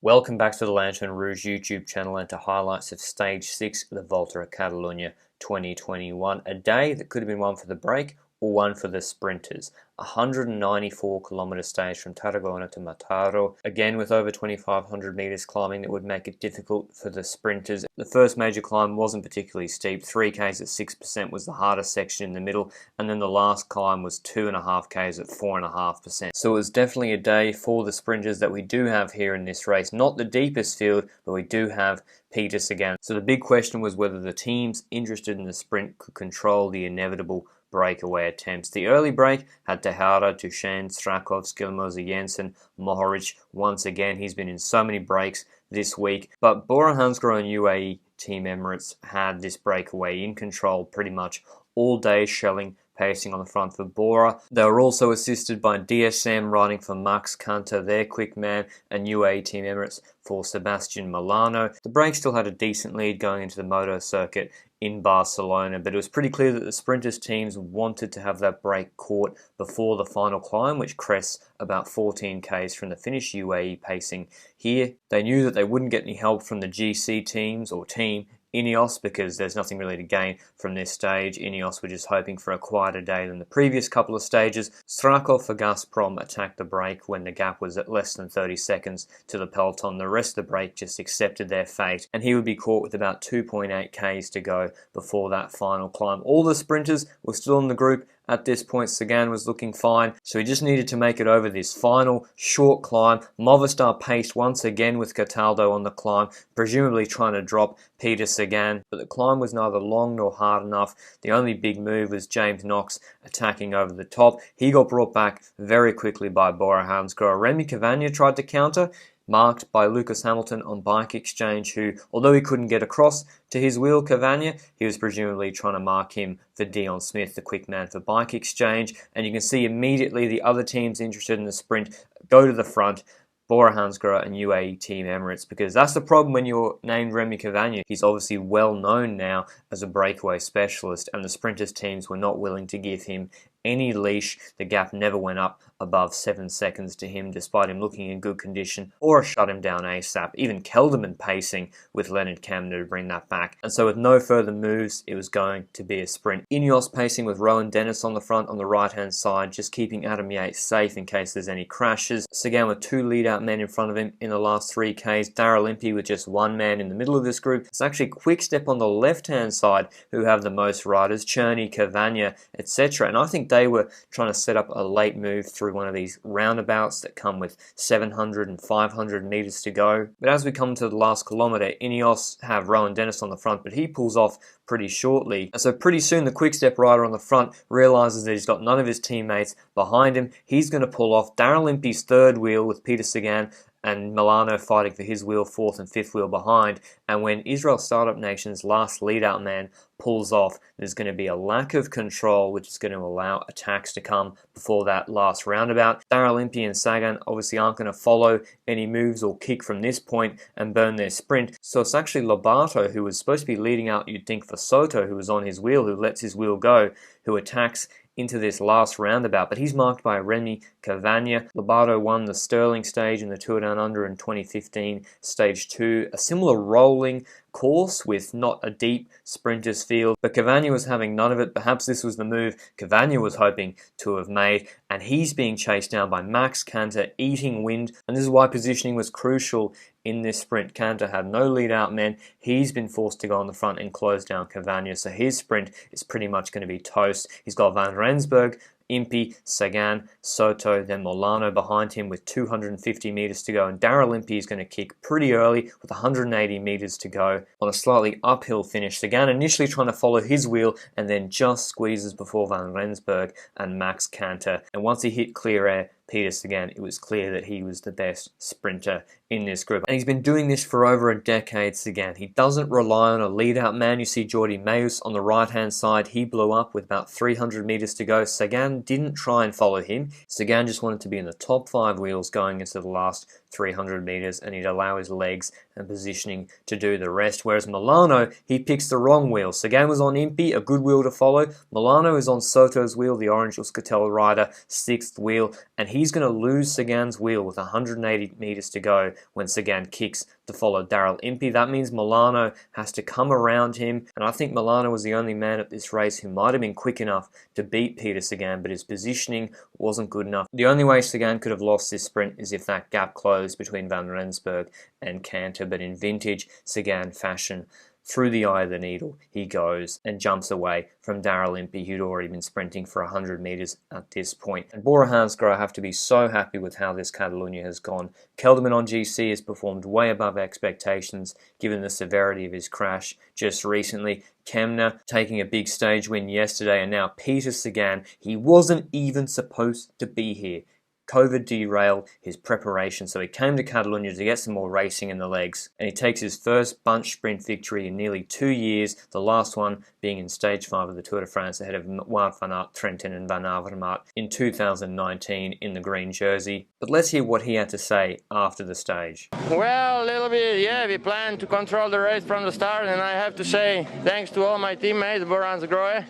Welcome back to the Lantern Rouge YouTube channel and to highlights of Stage 6 of the Volta Catalunya 2021. A day that could have been one for the break or one for the sprinters. 194-kilometre stage from Tarragona to Mataró, again with over 2,500 metres climbing that would make it difficult for the sprinters. The first major climb wasn't particularly steep. 3Ks at 6% was the hardest section in the middle, and then the last climb was 2.5Ks at 4.5%. So it was definitely a day for the sprinters that we do have here in this race. Not the deepest field, but we do have Peter Sagan. So the big question was whether the teams interested in the sprint could control the inevitable breakaway attempts. The early break had Tejada, Duchesne, Strakov, Skilmoser, Jensen, Mohoric. Once again, he's been in so many breaks this week. But Bora Hansgrohe and UAE Team Emirates had this breakaway in control pretty much all day, Schelling pacing on the front for Bora. They were also assisted by DSM riding for Max Canter, their quick man, and UAE Team Emirates for Sebastian Milano. The break still had a decent lead going into the moto circuit in Barcelona, but it was pretty clear that the sprinters teams wanted to have that break caught before the final climb, which crests about 14 Ks from the finish. UAE pacing here. They knew that they wouldn't get any help from the GC teams or team Ineos because there's nothing really to gain from this stage. Ineos were just hoping for a quieter day than the previous couple of stages. Strakov for Gazprom attacked the break when the gap was at less than 30 seconds to the peloton. The rest of the break just accepted their fate, and he would be caught with about 2.8 Ks to go before that final climb. All the sprinters were still in the group. At this point, Sagan was looking fine, so he just needed to make it over this final short climb. Movistar paced once again with Cataldo on the climb, presumably trying to drop Peter Sagan, but the climb was neither long nor hard enough. The only big move was James Knox attacking over the top. He got brought back very quickly by Bora Hansgrohe. Remy Cavagna tried to counter, marked by Lucas Hamilton on Bike Exchange, who, although he couldn't get across to his wheel, Cavagna, he was presumably trying to mark him for Dion Smith, the quick man for Bike Exchange. And you can see immediately the other teams interested in the sprint go to the front, Bora Hansgrohe and UAE Team Emirates, because that's the problem when you're named Remy Cavagna. He's obviously well known now as a breakaway specialist, and the sprinters teams were not willing to give him any leash. The gap never went up above 7 seconds to him, despite him looking in good condition, or shut him down ASAP. Even Kelderman pacing with Leonard Kamner to bring that back. And so with no further moves, it was going to be a sprint. Ineos pacing with Rowan Dennis on the front on the right-hand side, just keeping Adam Yates safe in case there's any crashes. Sagan with 2 lead-out men in front of him in the last 3Ks. Daryl Impey with just 1 man in the middle of this group. It's actually Quick Step on the left-hand side who have the most riders, Cherney, Cavagna, etc. And I think they were trying to set up a late move through one of these roundabouts that come with 700 and 500 meters to go. But as we come to the last kilometer, Ineos have Rowan Dennis on the front, but he pulls off pretty shortly. And so pretty soon the quick-step rider on the front realizes that he's got none of his teammates behind him. He's going to pull off. Daryl Impey's third wheel with Peter Sagan and Milano fighting for his wheel, 4th and 5th wheel behind. And when Israel Startup Nation's last lead-out man pulls off, there's going to be a lack of control, which is going to allow attacks to come before that last roundabout. Daryl Impey and Sagan obviously aren't going to follow any moves or kick from this point and burn their sprint. So it's actually Lobato, who was supposed to be leading out, you'd think, for Soto, who was on his wheel, who lets his wheel go, who attacks into this last roundabout, but he's marked by Remy Cavagna. Lobato won the Sterling stage in the Tour Down Under in 2015, stage 2, a similar rolling course with not a deep sprinters field, but Cavagna was having none of it. Perhaps this was the move Cavagna was hoping to have made, and he's being chased down by Max Canter, eating wind, and this is why positioning was crucial in this sprint. Canter had no lead-out men. He's been forced to go on the front and close down Cavagna, so his sprint is pretty much going to be toast. He's got Van Rensburg, Impey, Sagan, Soto, then Milano behind him with 250 meters to go, and Daryl Impey is going to kick pretty early with 180 meters to go on a slightly uphill finish. Sagan initially trying to follow his wheel and then just squeezes before Van Rensburg and Max Canter, and once he hit clear air, Peter Sagan, it was clear that he was the best sprinter in this group. And he's been doing this for over a decade, Sagan. He doesn't rely on a lead-out man. You see Jordi Meus on the right-hand side. He blew up with about 300 meters to go. Sagan didn't try and follow him. Sagan just wanted to be in the top 5 wheels going into the last 300 meters, and he'd allow his legs and positioning to do the rest. Whereas Milano, he picks the wrong wheel. Sagan was on Impey, a good wheel to follow. Milano is on Soto's wheel, the orange Euskaltel rider, 6th wheel, and he's going to lose Sagan's wheel with 180 meters to go. when Sagan kicks to follow Daryl Impey. That means Milano has to come around him, and I think Milano was the only man at this race who might have been quick enough to beat Peter Sagan, but his positioning wasn't good enough. The only way Sagan could have lost this sprint is if that gap closed between Van Rensburg and Canter, but in vintage Sagan fashion, through the eye of the needle, he goes and jumps away from Daryl Impey, who'd already been sprinting for 100 metres at this point. And Bora Hansgrohe have to be so happy with how this Catalunya has gone. Kelderman on GC has performed way above expectations, given the severity of his crash just recently. Kemna taking a big stage win yesterday, and now Peter Sagan. He wasn't even supposed to be here. COVID derailed his preparation, so he came to Catalunya to get some more racing in the legs, and he takes his first bunch sprint victory in nearly 2 years, the last one being in Stage 5 of the Tour de France ahead of Wout van Aert, Trentin and Van Avermaet in 2019 in the green jersey. But let's hear what he had to say after the stage. Well, a little bit, yeah, we planned to control the race from the start, and I have to say thanks to all my teammates, Bora Hansgrohe,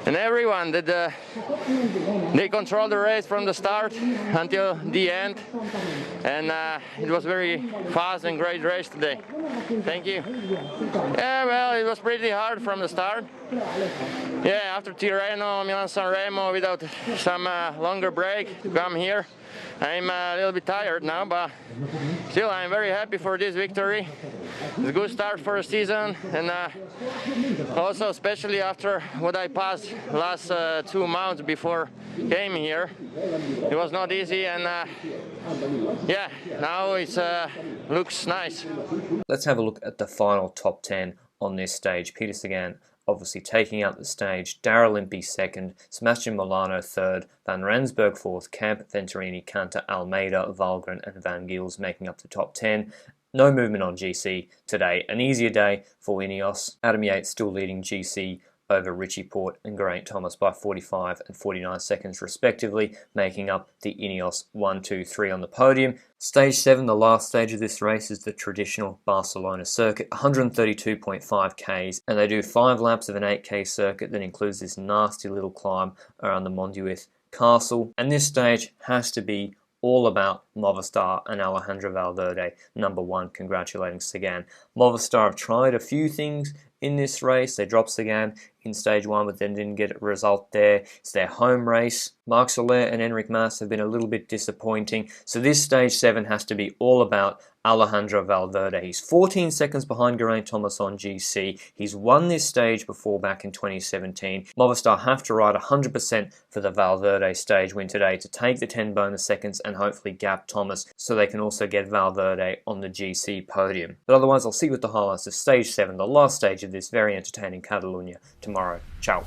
and everyone that they controlled the race from the start until the end, and it was very fast and great race today. Thank you. Yeah, well, it was pretty hard from the start. Yeah, after Tirreno, Milan-San Remo, without some longer break to come here, I'm a little bit tired now, but still I'm very happy for this victory. It's a good start for the season, and also especially after what I passed last 2 months before came here. It was not easy, and yeah, now it looks nice. Let's have a look at the final top 10 on this stage. Peter Sagan obviously taking out the stage, Daryl Impey second, Sebastian Milano third, Van Rensburg fourth, Camp, Venturini, Canter, Almeida, Valgren and Van Gils making up the top 10. No movement on GC today. An easier day for Ineos. Adam Yates still leading GC over Richie Porte and Geraint Thomas by 45 and 49 seconds respectively, making up the Ineos 1, 2, 3 on the podium. Stage 7, the last stage of this race, is the traditional Barcelona circuit, 132.5 Ks, and they do 5 laps of an 8K circuit that includes this nasty little climb around the Montjuïc Castle. And this stage has to be all about Movistar and Alejandro Valverde, number 1, congratulating Sagan. Movistar have tried a few things in this race. They dropped Sagan in stage 1, but then didn't get a result there. It's their home race. Marc Soler and Enric Mas have been a little bit disappointing. So this stage 7 has to be all about Alejandro Valverde. He's 14 seconds behind Geraint Thomas on GC. He's won this stage before back in 2017. Movistar have to ride 100% for the Valverde stage win today to take the 10 bonus seconds and hopefully gap Thomas so they can also get Valverde on the GC podium. But otherwise, I'll see you with the highlights of stage 7, the last stage of this very entertaining Catalunya tomorrow. Ciao.